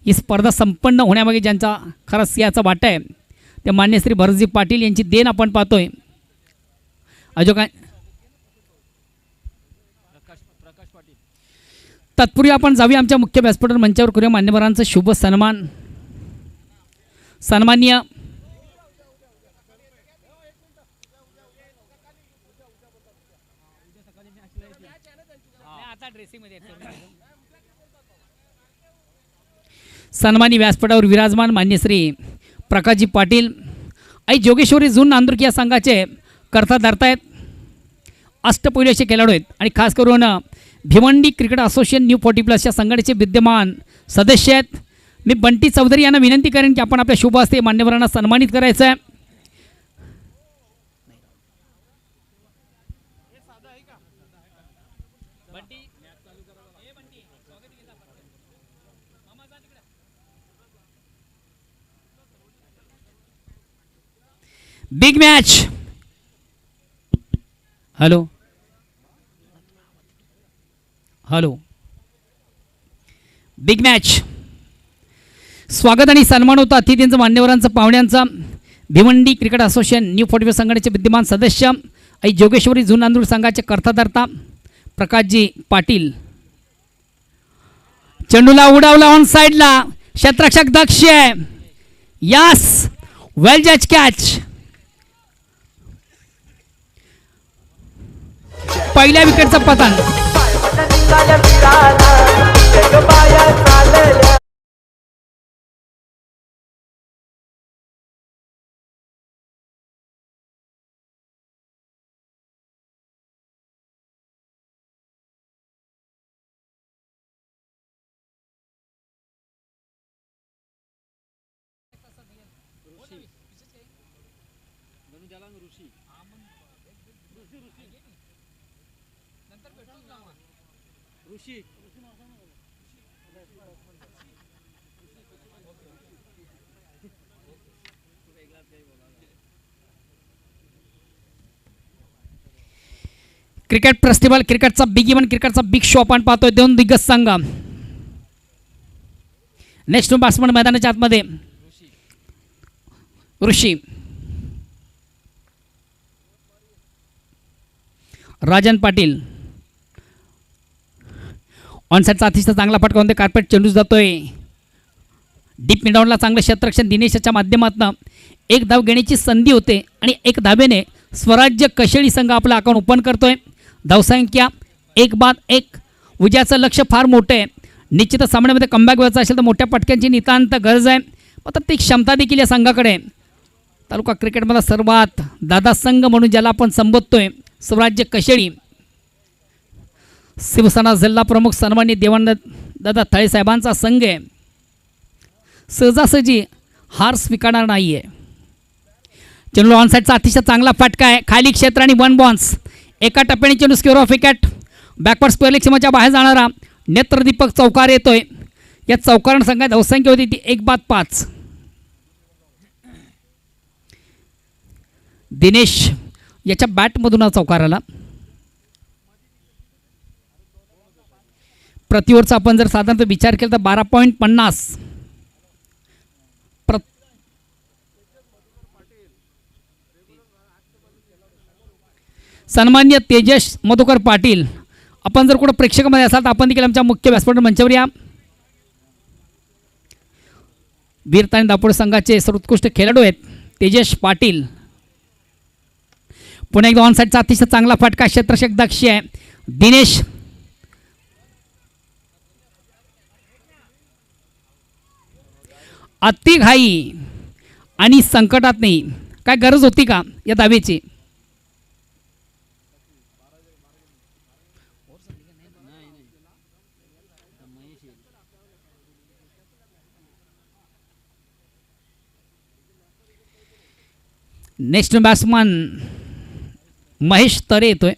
ही स्पर्धा संपन्न होण्यामागे ज्यांचा खरा सिंहाचा वाटा आहे ते मान्य श्री भरतजी पाटील यांची देण आपण पाहतोय. अजो काय तत्पूर्वी आपण जाऊया आमच्या मुख्य व्यासपीठावर मंचावर करूया मान्यवरांचा शुभ सन्मान. सन्माननीय सन्मानी व्यासपीठावर विराजमान मान्य श्री प्रकाशजी पाटील आई जोगेश्वरी जून नांदुरकी या संघाचे कर्ता धरता आहेत. अष्टपैलू असे खेळाडू आहेत आणि खास करून भिवंडी क्रिकेट असोसिएशन न्यू 40+ या संघटनेचे विद्यमान सदस्य आहेत. मी बंटी चौधरी यांना विनंती करेन की आपण आपल्या शुभ हस्ते मान्यवरांना सन्मानित करायचं आहे. Big match. Hello hello big match. स्वागत आणि सन्मान होता अतिथींचं मान्यवरांचं पाहुण्यांचा. भिवंडी क्रिकेट असोसिएशन न्यू 40 संघटनेचे विद्यमान सदस्य आई जोगेश्वरी जून नांदूर संघाचे कर्ताधर्ता प्रकाशजी पाटील. चेंडूला उडावला ऑन साईडला, क्षेत्ररक्षक दक्ष आहे. यस, वेल जज कॅच. पहिल्या विकेटचा पतन. क्रिकेट फेस्टिवल, क्रिकेटचा बिग इव्हेंट, क्रिकेटचा बिग शो आपण पाहतोय. दोन दिग्गज संघ. नेक्स्ट बॅट्समन मैदानाच्या आतमध्ये ऋषी, राजन पाटील. ऑनसाईडचा अतिशय चांगला फटका होते. कार्पेट चेंडू जातोय डीप मिडआउटला. चांगलं क्षेत्ररक्षण दिनेशच्या माध्यमातून एक धाव घेण्याची संधी होते आणि एक धावेने स्वराज्य कशेळी संघ आपला अकाउंट ओपन करतोय. धावसंख्या 1-1. उद्याचं लक्ष फार मोठं आहे. निश्चितच सामन्यामध्ये कमबॅक व्हायचं असेल तर मोठ्या पटक्यांची नितांत गरज आहे. मात्र ती क्षमता देखील या संघाकडे. तालुका क्रिकेटमधला सर्वात दादा संघ म्हणून ज्याला आपण संबोधतोय स्वराज्य कशेळी. शिवसेना जिल्हा प्रमुख सन्माननीय देवानंद थळे साहेबांचा संघ आहे. सहजासहजी हार स्वीकारणार नाही आहे. चेंडू ऑनसाईडचा अतिशय चांगला फटका आहे. खाली क्षेत्र आणि 1 बॉन्स. एका टप्प्याने चेंडू square off wicket. Backward square सीमाच्या बाहेर जाणारा नेत्रदीपक चौकार येतोय. या चौकारण संघात धावसंख्या होती ती 1-5. दिनेश याच्या बॅटमधून हा चौकार आला. प्रतिओव्हरचा आपण जर साधारणतः विचार केला तर 12.50. सन्मान्य तेजस मधुकर पाटील, आपण जर कुठं प्रेक्षकामध्ये असाल तर आपण देखील आमच्या मुख्य व्यासपीठ मंचावर या. वीरतानी दापोडे संघाचे सर्वोत्कृष्ट खेळाडू आहेत तेजस पाटील. पुन्हा एकदा ऑन साईडचा अतिशय चांगला फटका. क्षेत्ररक्षक दक्ष आहे दिनेश. अति घाई आणि संकटात नाही. काय गरज होती का या दावेची? नेक्स्ट बॅट्समन महेश तरे येतोय.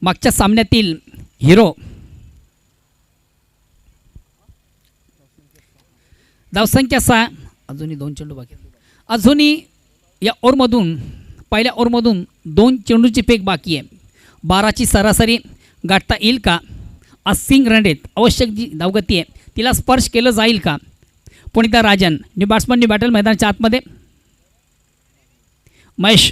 मागच्या सामन्यातील हिरो. धावसंख्या 6. अजूनही 2 चेंडू बाकी आहेत. अजूनही या ओव्हरमधून पहिल्या ओव्हरमधून 2 चेंडूची फेक बाकी आहे. 12ची सरासरी गाठता येईल का? अस्सिंग रणरेट आवश्यक जी धावगती आहे तिला स्पर्श केलं जाईल का? Punita Rajan new batsman new battle मैदानाच्या आतमध्ये. महेश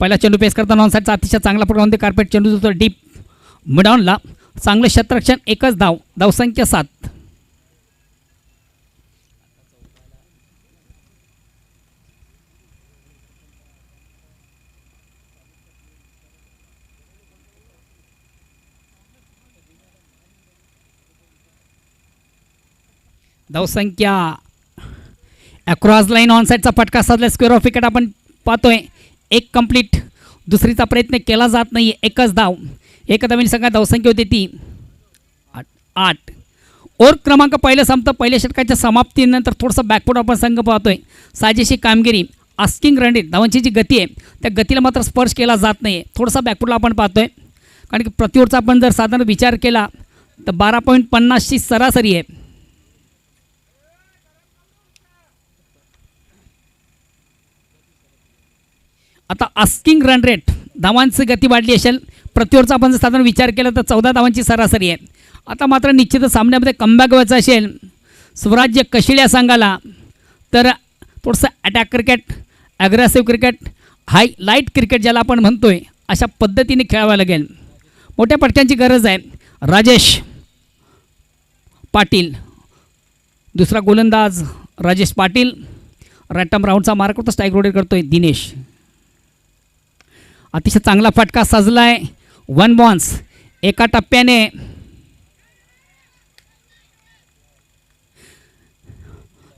पहिला चेंडू पेस करताना ऑन साईडचा अतिशय चांगला प्रोग्राम कार्पेट चेंडू जो डीप मिडॉनला चांगलं क्षेत्ररक्षण. एकच धाव. धावसंख्या 7. धावसंख्या अक्रॉस लाईन ऑन साईडचा फटका साधला. स्क्वेअर ऑफ विकेट आपण पाहतोय. एक कंप्लीट. दुसरीचा प्रयत्न केला जात नाही. एकच धाव. एका धावेने संघात धावसंख्या होती ती 8. ओव्हर क्रमांक पहिलं संपतं. पहिल्या षटकाच्या समाप्तीनंतर थोडंसं बॅकफूट आपण संघ पाहतोय. साजेशी कामगिरी. आस्किंग रणरेट धावांची जी गती आहे त्या गतीला मात्र स्पर्श केला जात नाही आहे. थोडासा बॅकफूटला आपण पाहतोय कारण की प्रति ओव्हरचा आपण जर साधारण विचार केला तर 12.50ची सरासरी आहे. आता आस्किंग रन रेट धावांची गती वाढली असेल. प्रति ओव्हरचा आपण जर साधारण विचार केला तर 14 धावांची सरासरी आहे. आता मात्र निश्चितच सामन्यामध्ये कमबॅक व्हायचं असेल स्वराज्य कशिळ या संघाला तर थोडंसं अटॅक क्रिकेट, ॲग्रेसिव्ह क्रिकेट, हाय लाईट क्रिकेट ज्याला आपण म्हणतोय अशा पद्धतीने खेळावं लागेल. मोठ्या पटक्यांची गरज आहे. राजेश पाटील दुसरा गोलंदाज. राजेश पाटील रॅटम राऊंडचा मार्क करतो. स्ट्राईक रोटेट करतोय दिनेश. अतिशय चांगला फटका सजलाय. 1 बॉन्स. एका टप्प्याने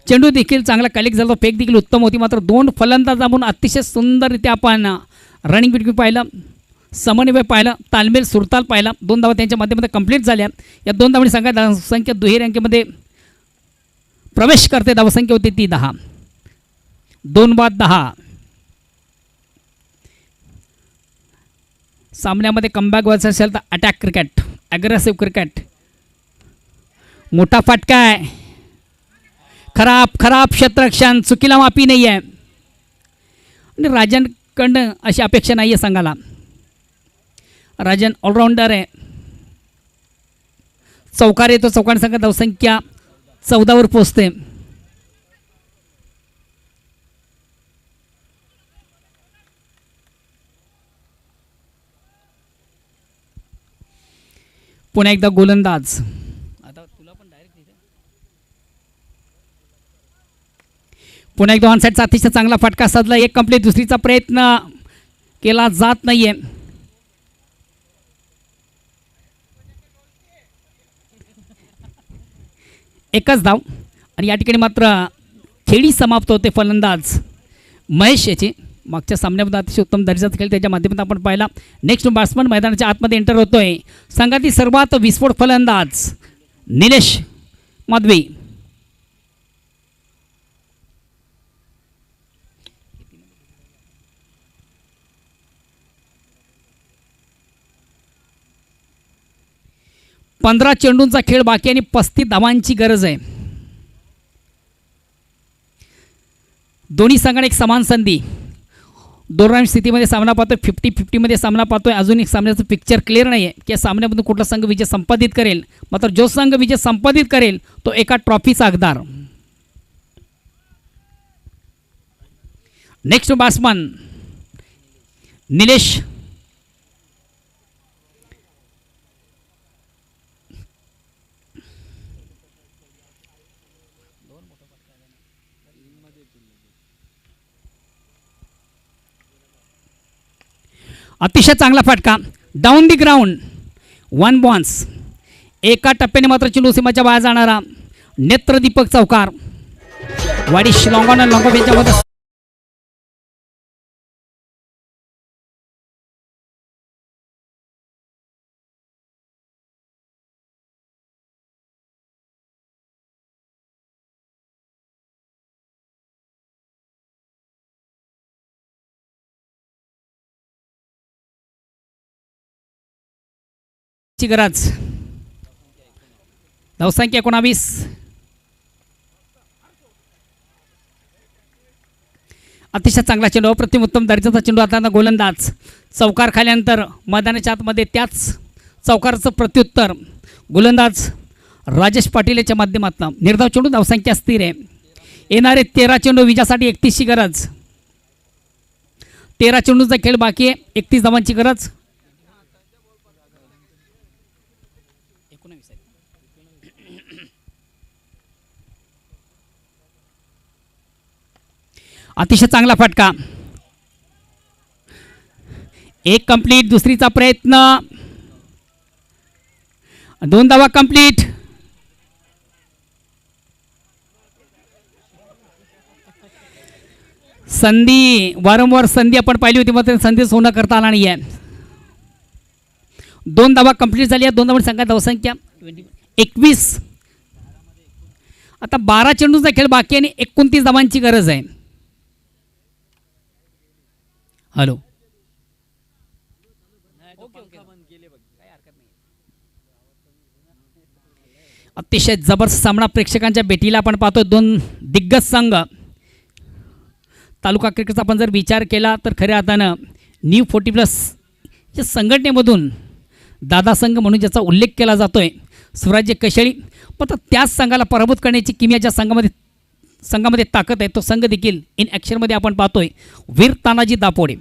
चेंडू देखील चांगला कलेक्ट झाला. फेक देखील उत्तम होती. मात्र 2 फलंदाज आपण अतिशय सुंदररित्या आपण रनिंग बिटवीन पाहिलं, समन्वय पाहिलं, तालमेल सुरताल पाहिला. 2 धावा त्यांच्या माध्यमामध्ये कंप्लीट झाल्या. या 2 धावांनी संघात धावसंख्या दुहेरी अंकीमध्ये प्रवेश करते. धावसंख्या होती ती 10. 2 बाद 10. सामन्यामध्ये कमबॅक व्हायचं असेल तर अटॅक क्रिकेट, ॲग्रेसिव्ह क्रिकेट. मोठा फटका आहे. खराब क्षेत्ररक्षण. चुकीला माफी नाही आहे आणि राजनकडनं अशी अपेक्षा नाही आहे संघाला. राजन ऑलराऊंडर आहे. चौकार येतो. चौकार संघात धावसंख्या 14वर पोचते. पुन्हा एकदा गोलंदाज. आता तुला पण डायरेक्ट पुन्हा एकदा ऑन साईडचा अतिशय चांगला फटका साधला. एक कंप्लीट. दुसरीचा प्रयत्न केला जात नाहीये. एकच धाव आणि या ठिकाणी मात्र खेळी समाप्त होते. फलंदाज महेश याची मागच्या सामन्यामध्ये अतिशय उत्तम दर्जाचा खेळ त्याच्या माध्यमातून आपण पाहिला. नेक्स्ट बॅट्समन मैदानाच्या आतमध्ये एंटर होतोय. संघातील सर्वात विस्फोट फलंदाज निलेश माधवी. पंधरा चेंडूंचा खेळ बाकी आणि 35 धावांची गरज आहे. दोन्ही संघाने एक समान संधी. 2 रन स्थितीमध्ये सामना पाहतोय. 50-50मध्ये सामना पाहतोय. अजून एक सामन्याचं पिक्चर क्लिअर नाही आहे की या सामन्यामधून कुठला संघ विजय संपादित करेल. मात्र जो संघ विजय संपादित करेल तो एका ट्रॉफीचा हकदार. Next batsman Nilesh. अतिशय चांगला फटका. Down the ground. 1 बॉन्स. एका टप्प्याने मात्र चेंडू सीमाच्या बाहेर जाणारा नेत्रदीपक चौकार. वाडी शिलाँग आणि लॉंगॉफ यांच्यामध्ये ची गरज. धावसंख्या 19. अतिशय चांगला चेंडू, अप्रतिम उत्तम दर्जाचा चेंडू. आता गोलंदाज चौकार खाल्यानंतर मैदानाच्या आतमध्ये त्याच चौकाराचं प्रत्युत्तर गोलंदाज राजेश पाटील याच्या माध्यमातून. निर्धाव चेंडू, धावसंख्या स्थिर आहे. येणारे 13 चेंडू विजयासाठी 31 ची गरज. 13 चेंडूचा खेळ बाकी आहे, 31 धावांची गरज. अतिशय चांगला फटका. एक कंप्लीट, दुसरीचा प्रयत्न, 2 धावा कंप्लीट. संधी, वारंवार संधी आपण पाहिली होती, मात्र संधी सोनं करता आला नाही आहे. 2 धावा कंप्लीट झाली आहे. 2 धावांची संख्या, धावसंख्या 21. आता 12 चेंडूचा खेळ बाकी आहे आणि 29 धावांची गरज आहे. हॅलो, अतिशय जबरदस्त सामना प्रेक्षकांच्या भेटीला आपण पाहतो. 2 दिग्गज संघ. तालुका क्रिकेटचा आपण जर विचार केला तर खऱ्या अर्थानं न्यू 40+ या संघटनेमधून दादा संघ म्हणून ज्याचा उल्लेख केला जातोय स्वराज्य कशेळी, पण त्याच संघाला पराभूत करण्याची किमया ज्या संघामध्ये ताकद आहे तो संघ देखील इन ॲक्शनमध्ये आपण पाहतोय. वीर तानाजी दापोडे.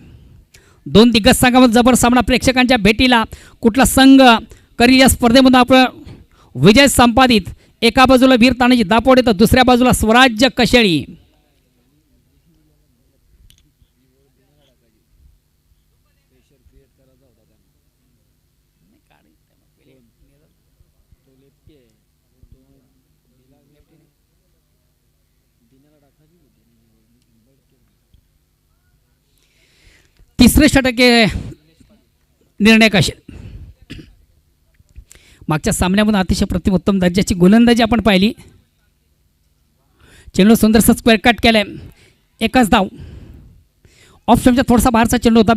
2 दिग्गज संघामध्ये जबर सामना प्रेक्षकांच्या भेटीला. कुठला संघ करील या स्पर्धेमधून आपण विजय संपादित. एका बाजूला वीर तानाजी दापोडे तर दुसऱ्या बाजूला स्वराज्य कशेळी. तिसरे षटक निर्णायक असेल. मागच्या सामन्यामध्ये अतिशय प्रतिम उत्तम दर्जाची गोलंदाजी आपण पाहिली. चेंडू सुंदरसा स्क्वेअर कट केलाय. 1च धाव. ऑफ स्टंपच्या थोडासा बाहेरचा चेंडू होता,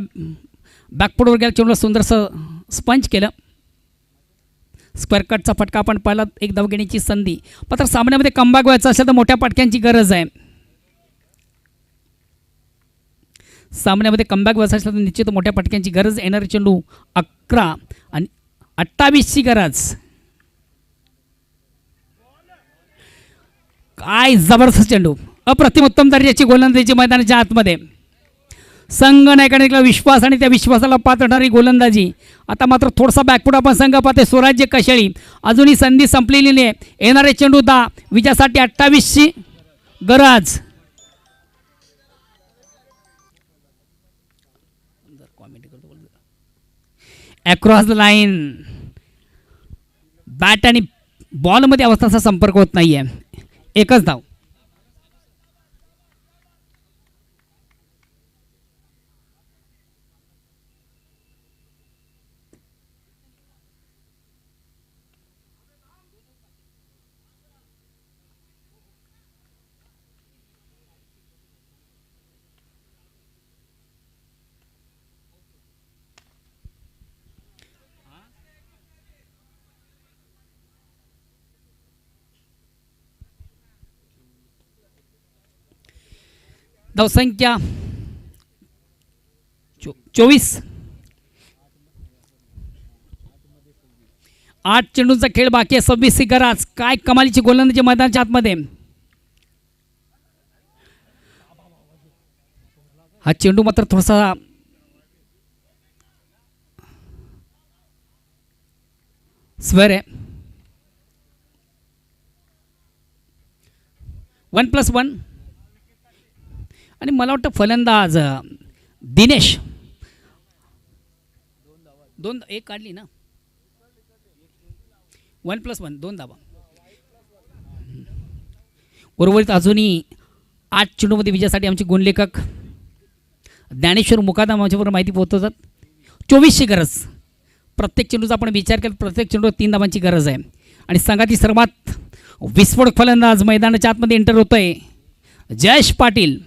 बॅकफुटवर गेला. चेंडू सुंदरसं स्पंच केलं. स्क्वेअर कटचा फटका आपण पाहिला. 1 धाव घेण्याची संधी. मात्र सामन्यामध्ये कमबॅक व्हायचं असेल तर मोठ्या फटक्यांची गरज आहे. सामन्यामध्ये कमबॅक व्हायचं असेल तर निश्चित मोठ्या फटक्यांची गरज. येणारे चेंडू 11 आणि 28 ची गरज. काय जबरदस्त चेंडू, अप्रतिम उत्तम दर्जाची गोलंदाजी मैदानाच्या आतमध्ये. संघ नायकाने विश्वास आणि त्या विश्वासाला पात्र ठरणारी गोलंदाजी. आता मात्र थोडासा बॅकफुट आपण संघ पाहते स्वराज्य कशेळी. अजूनही संधी संपलेली नाही. येणारे चेंडू 10 विजयासाठी 28 ची गरज. Across the line. बॅट आणि बॉलमध्ये अवस्थांचा संपर्क होत नाही आहे. 1च धाव. धावसंख्या 24. 8 चेंडूंचा खेळ बाकी आहे. 26 ची गरज. काय कमालीची गोलंदाजी मैदानाच्या आतमध्ये. हा चेंडू मात्र थोडासा स्वर आहे. 1+1 आणि मला वाटतं फलंदाज दिनेश 1 काढली ना. 1+1 2 धावा. उर्वरित अजूनही 8 चेंडूमध्ये विजयासाठी आमचे गुणलेखक ज्ञानेश्वर मुकादम आमच्याबरोबर माहिती पोहोचवतात. 24 ची गरज. प्रत्येक चेंडूचा आपण विचार केला प्रत्येक चेंडूवर 3 धावांची गरज आहे. आणि संघातील सर्वात विस्फोटक फलंदाज मैदानाच्या आतमध्ये एंटर होतोय जयेश पाटील.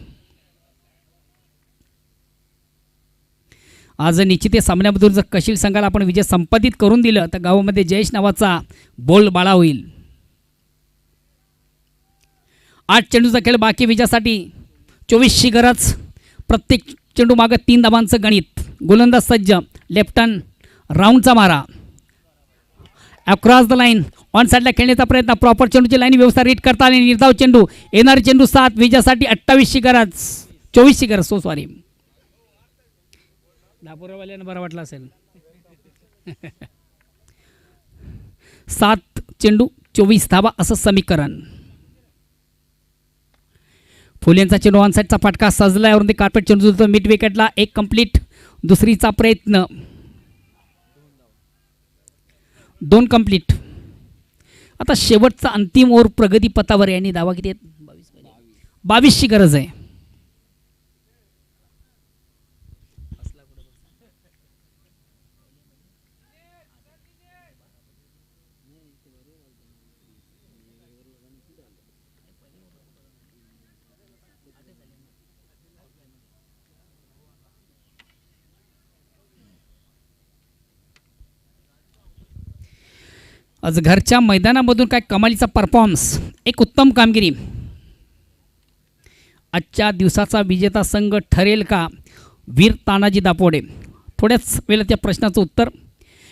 आज निश्चित सामन्यामधून जर कशील संघाला आपण विजय संपादित करून दिलं तर गावामध्ये जयेश नावाचा बोलबाळा होईल. 8 चेंडूचा खेळ बाकी विजयासाठी 24ची गरज. प्रत्येक चेंडू मागं 3 धावांचं गणित. गोलंदाज सज्ज. लेफ्ट हँड राऊंडचा मारा अक्रॉस द लाईन. ऑन साईडला खेळण्याचा प्रयत्न. प्रॉपर चेंडूची लाईन व्यवस्था रीड करता आणि निर्धाव चेंडू. येणारे चेंडू 7 विजयासाठी 28ची गरज 24ची गरज. सो सॉरी दापोरवाल्यानं बरं वाटलं असेल. 7 चेंडू 24 धावा असं समीकरण. फुलेंचा चेंडू ऑन साईडचा फटका सजला यावरून ते कार्पेट चेंडू जुळतो मिड विकेटला. 1 कंप्लीट. दुसरीचा प्रयत्न 2 कंप्लीट. आता शेवटचा अंतिम ओव्हर प्रगतीपथावर यांनी धावा किती आहेत 22ची गरज आहे. आज घरच्या मैदानामधून काय कमालीचा परफॉर्मन्स. एक उत्तम कामगिरी. आजच्या दिवसाचा विजेता संघ ठरेल का वीर तानाजी दापोडे. थोड्याच वेळात त्या प्रश्नाचं उत्तर.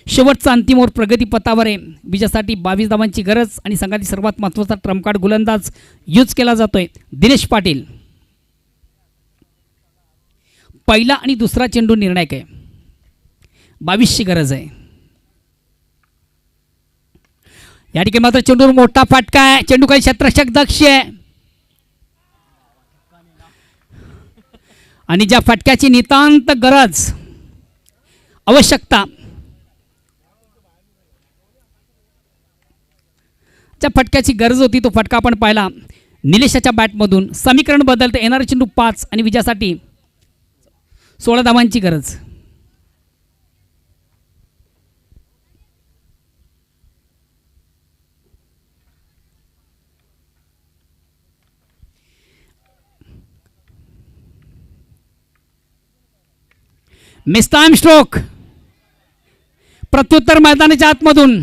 शेवटचा अंतिम ओव्हर प्रगतीपथावर आहे. विजयासाठी 22 धावांची गरज आणि संघातील सर्वात महत्त्वाचा ट्रम्प कार्ड गोलंदाज यूज केला जातोय दिनेश पाटील. पहिला आणि दुसरा चेंडू निर्णायक आहे. 22ची गरज आहे. या ठिकाणी मात्र चेंडूवर मोठा फटका आहे. चेंडू काही क्षेत्ररक्षक दक्ष आहे आणि ज्या फटक्याची नितांत गरज आवश्यकता ज्या फटक्याची गरज होती तो फटका आपण पाहिला निलेशाच्या बॅटमधून. समीकरण बदलतं. येणारा चेंडू 5 आणि विजयासाठी 16 धावांची गरज. Miss time stroke. प्रत्युत्तर मैदानाच्या आतमधून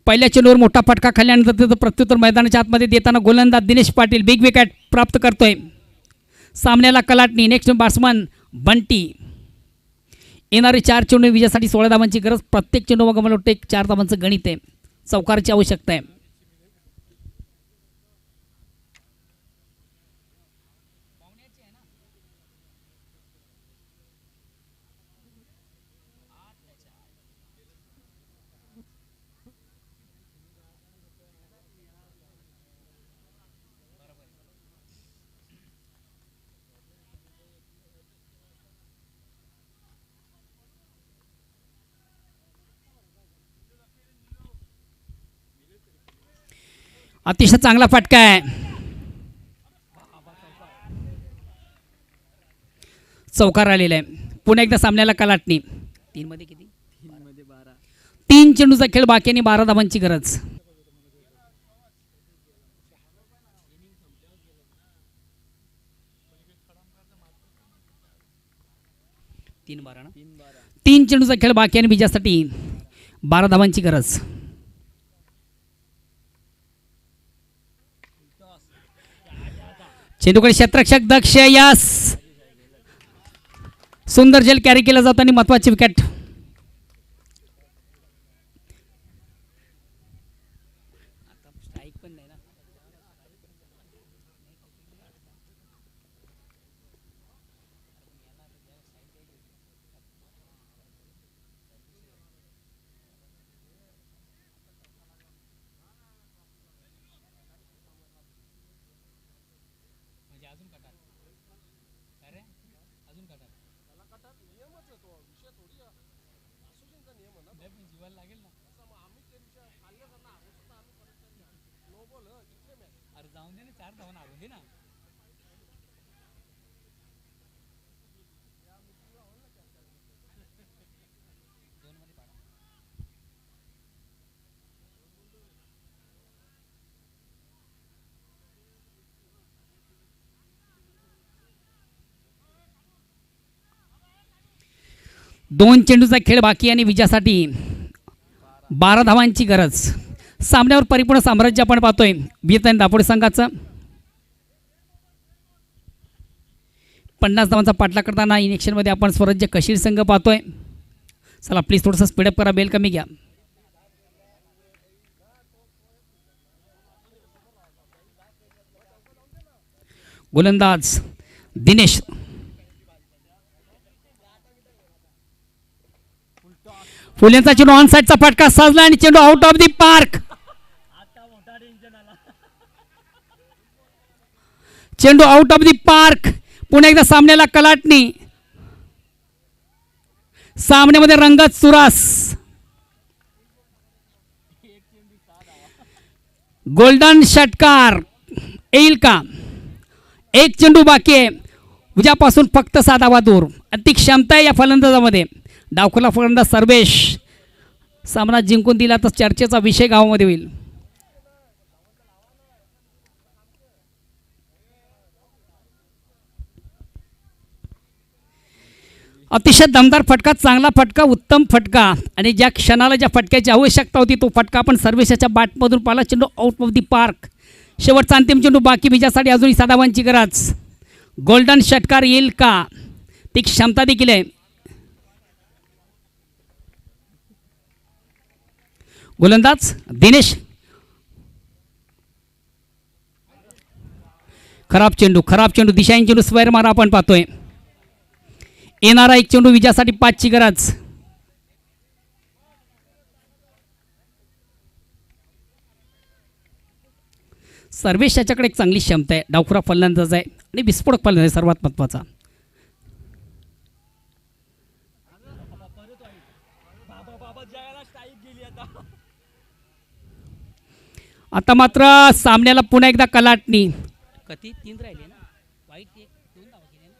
पहिल्या चेंडूवर मोठा फटका खाल्ल्यानंतर प्रत्युत्तर मैदानाच्या आतमध्ये देताना गोलंदाज दिनेश पाटील बिग विकेट प्राप्त करतोय. सामन्याला कलाटणी. Next batsman Bunty. येणारे 4 चेंडू विजयासाठी 16 धावांची गरज. प्रत्येक चेंडू मला वाटतं 4 धावांचं गणित आहे. चौकारची आवश्यकता आहे. अतिशय चांगला फटका आहे. चौकार आलेला आहे. पुन्हा एकदा सामन्याला कलाटणी. 3 मध्ये किती 3 चेंडूचा खेळ बाकी आणि 12 धावांची गरज. तीन चेंडूचा खेळ बाकी आणि विजयासाठी 12 धावांची गरज. चेंडूकडे क्षेत्ररक्षक दक्ष. यस सुंदर झेल कॅरी केला जातो आणि महत्वाची विकेट. 2 चेंडूचा खेळ बाकी आणि विजयासाठी 12 धावांची गरज. सामन्यावर परिपूर्ण साम्राज्य आपण पाहतोय विजेता दापोडे संघाचं. 50 धावांचा पाठलाग करताना इनिंगमध्ये आपण स्वराज्य कशीर संघ पाहतोय. चला प्लीज थोडंसं स्पीडअप करा, बेल कमी घ्या. गोलंदाज दिनेश. फुलेंचा चेंडू ऑन साईडचा फटका साजला आणि चेंडू आउट ऑफ दी पार्क. चेंडू आउट ऑफ दी पार्क. पुन्हा एकदा सामन्याला कलाटणी. सामन्यामध्ये रंगत सुरास. गोल्डन षटकार येईल का? 1 चेंडू बाकी आहे. उद्यापासून फक्त 6 धावा दूर. अति क्षमता आहे या फलंदाजामध्ये. डावखुला फलंदाज सर्वेश सामना जिंकून दिला तर चर्चेचा विषय गावामध्ये होईल. अतिशय दमदार फटका, चांगला फटका, उत्तम फटका आणि ज्या क्षणाला ज्या फटक्याची आवश्यकता होती तो फटका आपण सर्वेशाच्या बॅटमधून पाहिला. चेंडू आउट ऑफ दी पार्क. शेवटचा अंतिम चेंडू बाकी विजयासाठी अजूनही 6 धावांची गरज. गोल्डन षटकार येईल का? ती क्षमता देखील आहे. गोलंदाज दिनेश. खराब चेंडू दिशाहीन चेंडू स्क्वेअर मारा आपण पाहतोय. येणारा 1 चेंडू विजयासाठी 5 ची गरज. सर्वेश याच्याकडे एक चांगली क्षमता आहे. डावखुरा फलंदाज आहे आणि विस्फोटक फलंदाज आहे सर्वात महत्त्वाचा. आता मात्र सामन्याला पुन्हा एकदा कलाटणी. किती 3 राहिले ना, वाईट 2 धावा केल्या ना.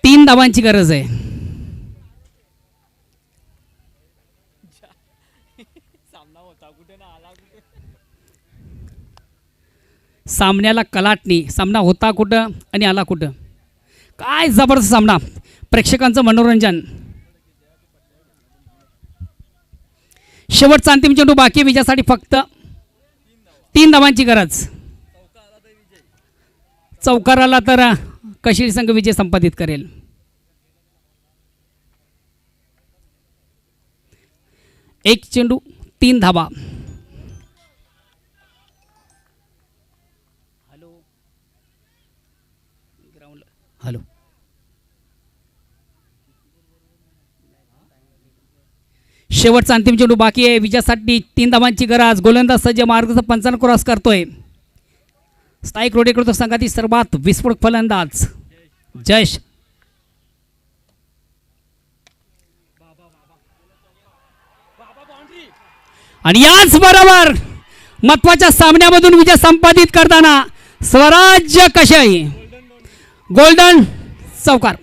3 धावांची गरज आहे. सामन्याला कलाटणी. सामना होता कुठं आणि आला कुठं. काय जबरदस्त सामना. प्रेक्षकांचं मनोरंजन. शेवटचा अंतिम चेंडू बाकी विजयासाठी फक्त 3 धावांची गरज. चौकार आला तर कशीर संघ विजय संपादित करेल. एक चेंडू 3 धावा. हॅलो. शेवटचा अंतिम चेंडू बाकी आहे विजयासाठी 3 धावांची गरज. गोलंदाज सज्ज मार्गाचा 55 क्रॉस करतोय. स्ट्राईक रोटे करतो संघातील सर्वात विस्फोटक फलंदाज जयेश. आणि याच बरोबर महत्वाच्या सामन्यामधून विजय संपादित करताना स्वराज्य कशाही गोल्डन चौकार.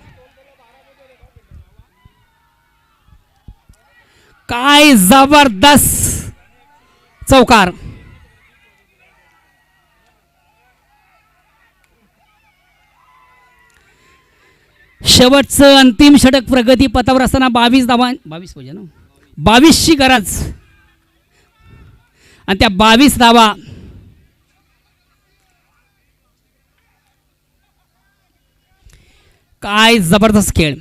काय जबरदस्त चौकार. शेवटचं अंतिम षटक प्रगती पथावर असताना 22 धावा 22 पाहिजे ना 22ची गरज आणि त्या 22 धावा काय जबरदस्त खेळ.